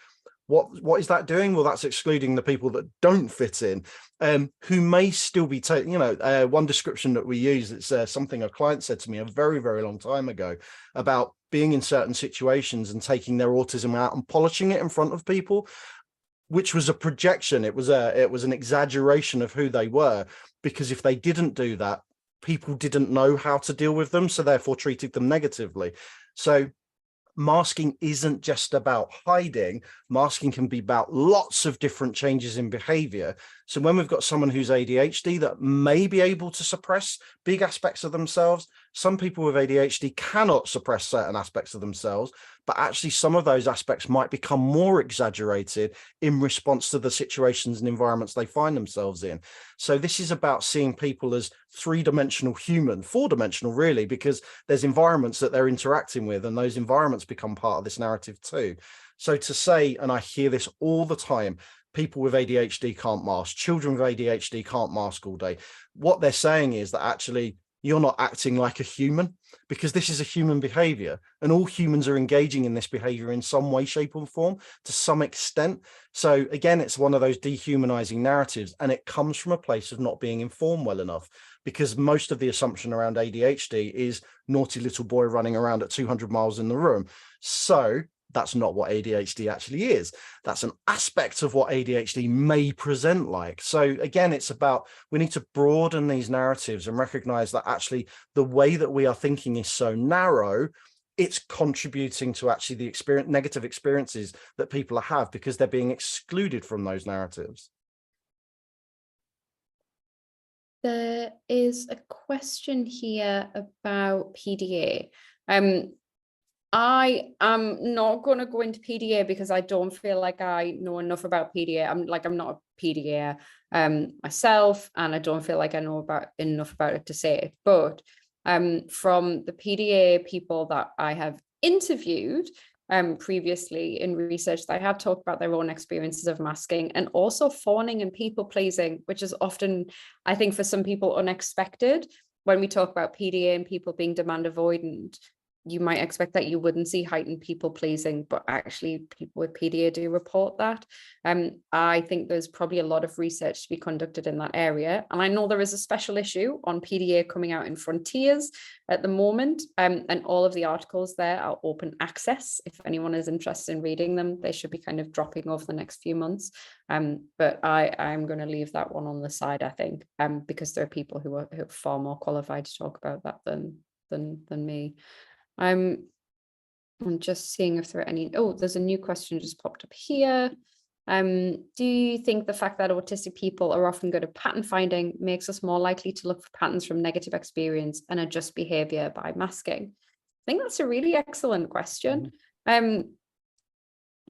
what is that doing? Well, that's excluding the people that don't fit in, who may still be taking, one description that we use, it's something a client said to me a very, very long time ago about being in certain situations and taking their autism out and polishing it in front of people, which was a projection. It was an exaggeration of who they were, because if they didn't do that, people didn't know how to deal with them, so therefore treated them negatively. So masking isn't just about hiding. Masking can be about lots of different changes in behavior. So when we've got someone who's ADHD that may be able to suppress big aspects of themselves, some people with ADHD cannot suppress certain aspects of themselves, but actually some of those aspects might become more exaggerated in response to the situations and environments they find themselves in. So this is about seeing people as three-dimensional human, four-dimensional really, because there's environments that they're interacting with, and those environments become part of this narrative too. So to say, and I hear this all the time, people with ADHD can't mask, children with ADHD can't mask all day. What they're saying is that actually you're not acting like a human, because this is a human behavior, and all humans are engaging in this behavior in some way, shape or form to some extent. So again, it's one of those dehumanizing narratives, and it comes from a place of not being informed well enough, because most of the assumption around ADHD is naughty little boy running around at 200 miles in the room. So that's not what ADHD actually is. That's an aspect of what ADHD may present like. So again, it's about, we need to broaden these narratives and recognize that actually the way that we are thinking is so narrow, it's contributing to actually the negative experiences that people have, because they're being excluded from those narratives. There is a question here about PDA. I am not going to go into PDA because I don't feel like I know enough about PDA. I'm not a PDA myself, and I don't feel like I know enough about it to say it. But from the PDA people that I have interviewed previously in research, they have talked about their own experiences of masking and also fawning and people pleasing, which is often, I think, for some people unexpected. When we talk about PDA and people being demand avoidant, you might expect that you wouldn't see heightened people pleasing, but actually people with PDA do report that. I think there's probably a lot of research to be conducted in that area. And I know there is a special issue on PDA coming out in Frontiers at the moment. And all of the articles there are open access. If anyone is interested in reading them, they should be kind of dropping over the next few months. But I'm going to leave that one on the side, I think, because there are people who are far more qualified to talk about that than me. I'm just seeing if there are any. Oh, there's a new question just popped up here. Do you think the fact that autistic people are often good at pattern finding makes us more likely to look for patterns from negative experience and adjust behavior by masking? I think that's a really excellent question.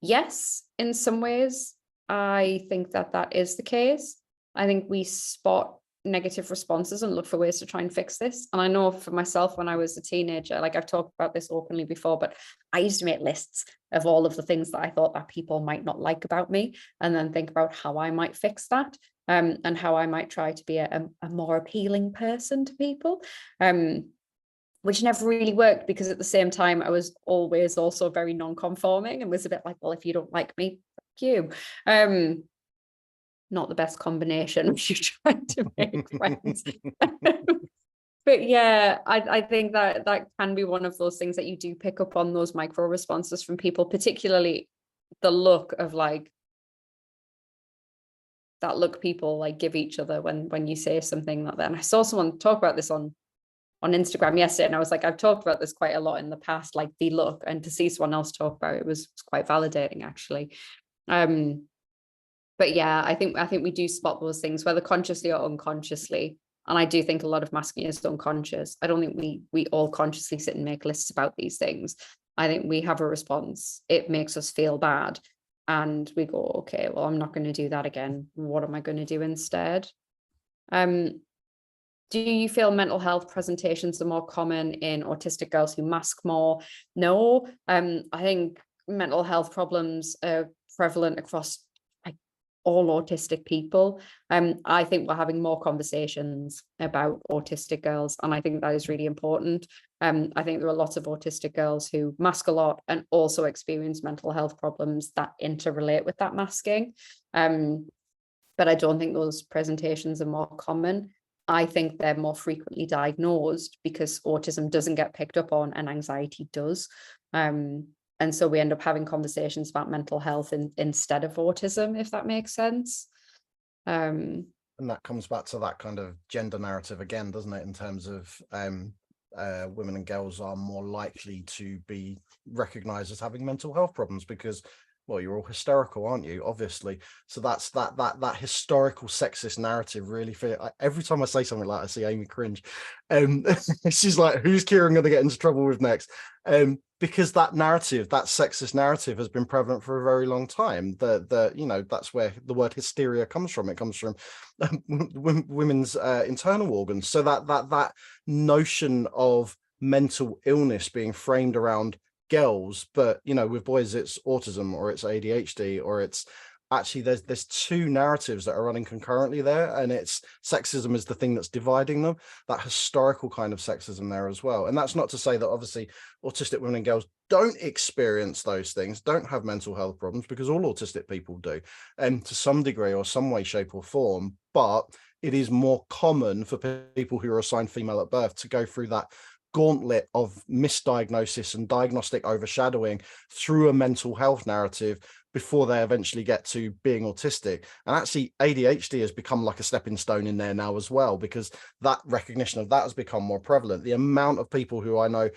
Yes, in some ways, I think that is the case. I think we spot negative responses and look for ways to try and fix this. And I know for myself, when I was a teenager, like I've talked about this openly before, but I used to make lists of all of the things that I thought that people might not like about me, and then think about how I might fix that, and how I might try to be a more appealing person to people, which never really worked, because at the same time I was always also very non-conforming and was a bit like, well, if you don't like me, fuck you. Not the best combination if you're trying to make friends. But yeah, I think that can be one of those things that you do pick up on, those micro responses from people, particularly the look of like that look people like give each other when you say something like that. And I saw someone talk about this on Instagram yesterday, and I was like, I've talked about this quite a lot in the past, like the look, and to see someone else talk about it was quite validating, actually. But yeah, I think we do spot those things, whether consciously or unconsciously. And I do think a lot of masking is unconscious. I don't think we all consciously sit and make lists about these things. I think we have a response. It makes us feel bad. And we go, okay, well, I'm not going to do that again. What am I going to do instead? Do you feel mental health presentations are more common in autistic girls who mask more? No. I think mental health problems are prevalent across all autistic people. I think we're having more conversations about autistic girls, and I think that is really important. I think there are lots of autistic girls who mask a lot and also experience mental health problems that interrelate with that masking. But I don't think those presentations are more common. I think they're more frequently diagnosed because autism doesn't get picked up on and anxiety does. And so we end up having conversations about mental health instead of autism, if that makes sense. And that comes back to that kind of gender narrative again, doesn't it? In terms of women and girls are more likely to be recognized as having mental health problems because well, you're all hysterical, aren't you? Obviously. So that's that historical sexist narrative really every time I say something like that, I see Amy cringe. She's like, who's Kieran going to get into trouble with next? Because that narrative, that sexist narrative, has been prevalent for a very long time. That's where the word hysteria comes from. It comes from women's internal organs. So that notion of mental illness being framed around girls, but with boys it's autism or it's ADHD, or it's actually there's two narratives that are running concurrently there, and it's sexism is the thing that's dividing them, that historical kind of sexism there as well. And that's not to say that obviously autistic women and girls don't experience those things, don't have mental health problems, because all autistic people do, and to some degree or some way, shape or form. But it is more common for people who are assigned female at birth to go through that gauntlet of misdiagnosis and diagnostic overshadowing through a mental health narrative before they eventually get to being autistic. And actually ADHD has become like a stepping stone in there now as well, because that recognition of that has become more prevalent. The amount of people who I know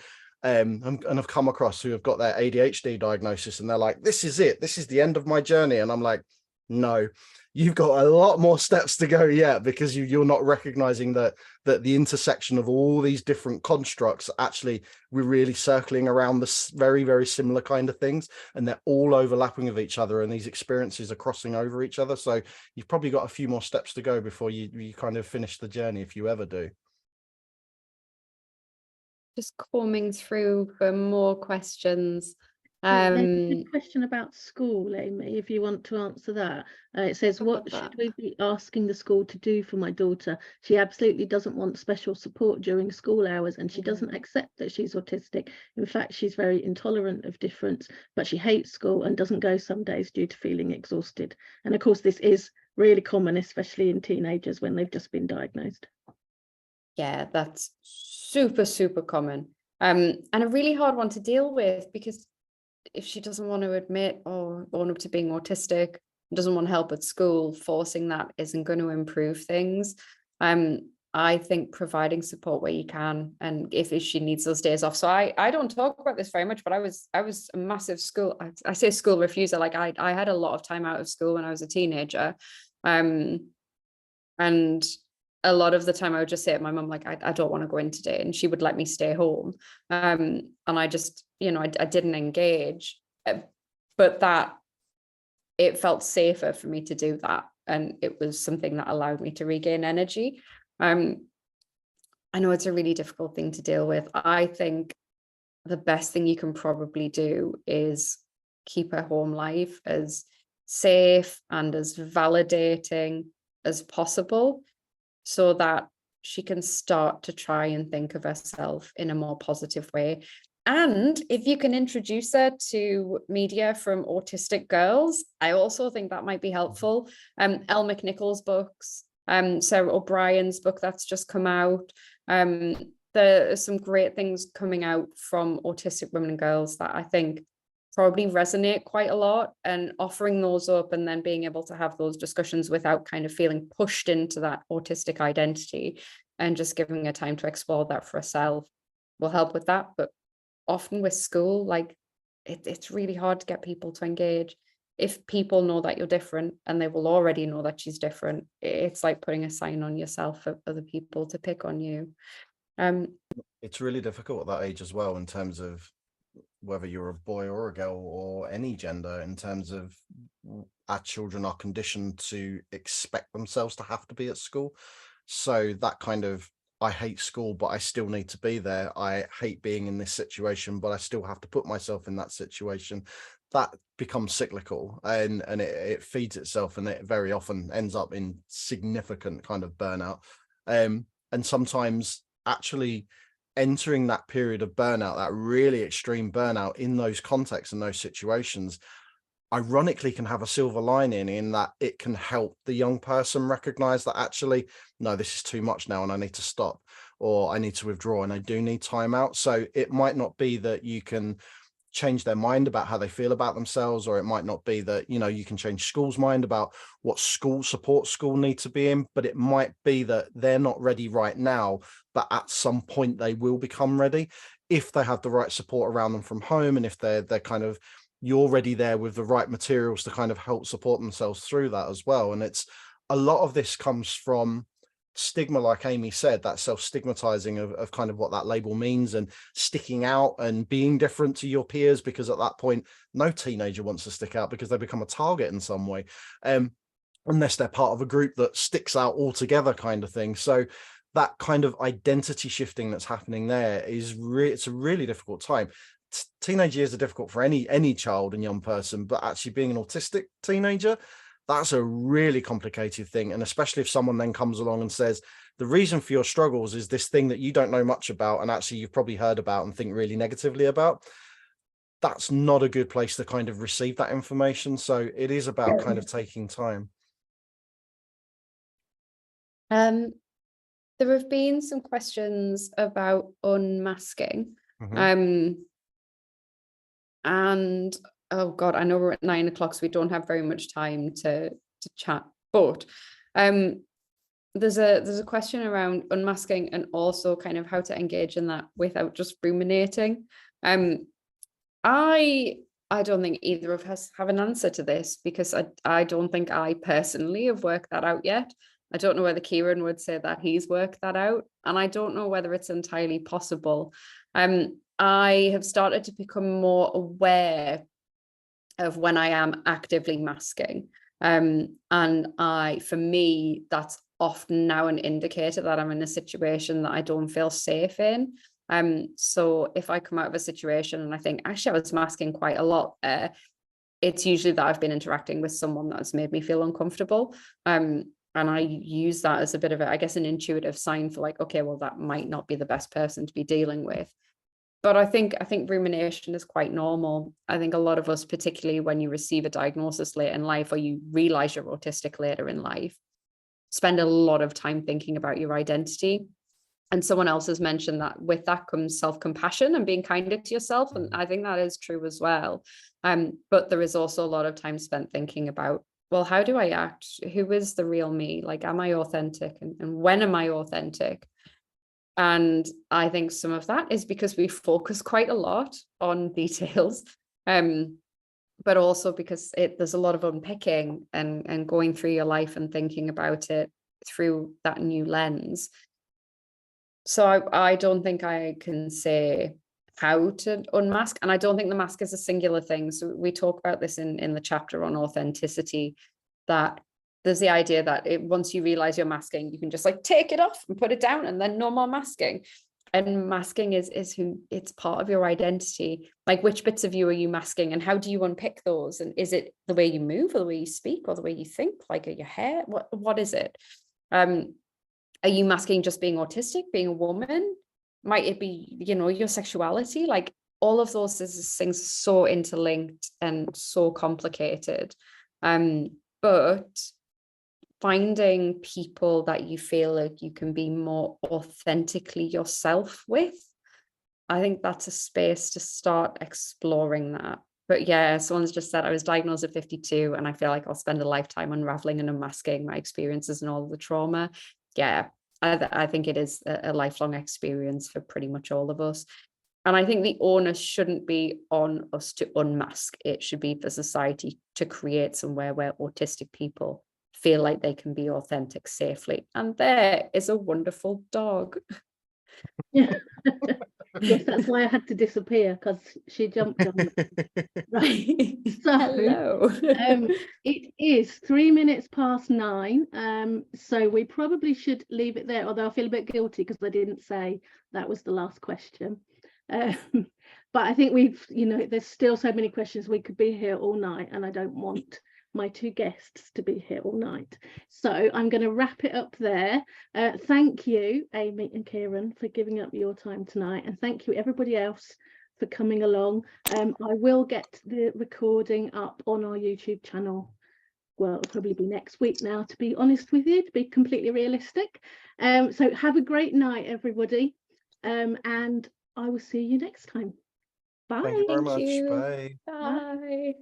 and have come across who have got their ADHD diagnosis and they're like, this is it, this is the end of my journey. And I'm like, no, you've got a lot more steps to go yet, because you're not recognizing that the intersection of all these different constructs, actually we're really circling around this very, very similar kind of things, and they're all overlapping with each other, and these experiences are crossing over each other. So you've probably got a few more steps to go before you kind of finish the journey, if you ever do. Just combing through for more questions. There's a question about school, Amy, if you want to answer that. It says, what should we be asking the school to do for my daughter? She absolutely doesn't want special support during school hours, and she doesn't accept that she's autistic. In fact, she's very intolerant of difference, but she hates school and doesn't go some days due to feeling exhausted. And of course, this is really common, especially in teenagers when they've just been diagnosed. Yeah, that's super common, and a really hard one to deal with, because if she doesn't want to admit or own up to being autistic, doesn't want help at school, forcing that isn't going to improve things. I think providing support where you can, and if she needs those days off. So I don't talk about this very much, but I was a massive school, I say school refuser. Like I had a lot of time out of school when I was a teenager, and a lot of the time I would just say to my mum, like, I don't want to go in today, and she would let me stay home. And I just, I didn't engage, but that it felt safer for me to do that. And it was something that allowed me to regain energy. I know it's a really difficult thing to deal with. I think the best thing you can probably do is keep her home life as safe and as validating as possible, so that she can start to try and think of herself in a more positive way. And if you can introduce her to media from autistic girls, I also think that might be helpful. Elle McNichol's books, Sarah O'Brien's book that's just come out. There are some great things coming out from autistic women and girls that I think probably resonate quite a lot, and offering those up and then being able to have those discussions without kind of feeling pushed into that autistic identity, and just giving her time to explore that for herself will help with that. But often with school, like it's really hard to get people to engage. If people know that you're different, and they will already know that she's different, it's like putting a sign on yourself for other people to pick on you. It's really difficult at that age as well, in terms of whether you're a boy or a girl or any gender, in terms of our children are conditioned to expect themselves to have to be at school. So that kind of, I hate school, but I still need to be there. I hate being in this situation, but I still have to put myself in that situation. That becomes cyclical, and it feeds itself, and it very often ends up in significant kind of burnout. And sometimes actually entering that period of burnout, that really extreme burnout in those contexts and those situations, ironically can have a silver lining, in that it can help the young person recognize that actually, no, this is too much now and I need to stop, or I need to withdraw and I do need time out. So it might not be that you can change their mind about how they feel about themselves, or it might not be that, you can change school's mind about what support school need to be in, but it might be that they're not ready right now, but at some point they will become ready if they have the right support around them from home, and if they're kind of you're already there with the right materials to kind of help support themselves through that as well. And it's a lot of this comes from stigma, like Amy said, that self-stigmatizing of kind of what that label means, and sticking out and being different to your peers, because at that point no teenager wants to stick out because they become a target in some way, unless they're part of a group that sticks out altogether, kind of thing. So that kind of identity shifting that's happening there is it's a really difficult time. Teenage years are difficult for any child and young person, but actually being an autistic teenager, that's a really complicated thing. And especially if someone then comes along and says, the reason for your struggles is this thing that you don't know much about, and actually you've probably heard about and think really negatively about, that's not a good place to kind of receive that information. So it is about kind of taking time. There have been some questions about unmasking. And oh God, I know we're at 9 o'clock, so we don't have very much time to chat. But there's a question around unmasking, and also kind of how to engage in that without just ruminating. I don't think either of us have an answer to this, because I don't think I personally have worked that out yet. I don't know whether Kieran would say that he's worked that out, and I don't know whether it's entirely possible. I have started to become more aware of when I am actively masking. And for me, that's often now an indicator that I'm in a situation that I don't feel safe in. So if I come out of a situation and I think, actually, I was masking quite a lot, it's usually that I've been interacting with someone that's made me feel uncomfortable. And I use that as a bit of I guess, an intuitive sign for like, okay, well, that might not be the best person to be dealing with. But I think rumination is quite normal. I think a lot of us, particularly when you receive a diagnosis late in life, or you realize you're autistic later in life, spend a lot of time thinking about your identity. And someone else has mentioned that with that comes self-compassion and being kinder to yourself. And I think that is true as well. But there is also a lot of time spent thinking about, well, how do I act? Who is the real me? Like, am I authentic? And when am I authentic? And I think some of that is because we focus quite a lot on details, but also because there's a lot of unpicking and going through your life and thinking about it through that new lens. So I don't think I can say how to unmask, and I don't think the mask is a singular thing. So we talk about this in the chapter on authenticity, that there's the idea that once you realize you're masking, you can just like take it off and put it down, and then no more masking. And masking is who, it's part of your identity. Like, which bits of you are you masking, and how do you unpick those? And is it the way you move, or the way you speak, or the way you think? Like, your hair? What is it? Are you masking just being autistic, being a woman? Might it be, your sexuality? Like, all of those things are so interlinked and so complicated. But finding people that you feel like you can be more authentically yourself with, I think that's a space to start exploring that. But yeah, someone's just said, I was diagnosed at 52, and I feel like I'll spend a lifetime unraveling and unmasking my experiences and all of the trauma. Yeah, I think it is a lifelong experience for pretty much all of us. And I think the onus shouldn't be on us to unmask. It should be for society to create somewhere where autistic people feel like they can be authentic safely. And there is a wonderful dog. Yeah. Yes, that's why I had to disappear, because she jumped on me. Right. So hello. it is 3 minutes past 9. So we probably should leave it there, although I feel a bit guilty because I didn't say that was the last question. But I think we've, there's still so many questions. We could be here all night, and I don't want my two guests to be here all night. So I'm going to wrap it up there. Thank you, Amy and Kieran, for giving up your time tonight. And thank you, everybody else, for coming along. I will get the recording up on our YouTube channel. Well, it'll probably be next week now, to be honest with you, to be completely realistic. So have a great night, everybody. And I will see you next time. Bye. Thank you very much. You. Bye. Bye.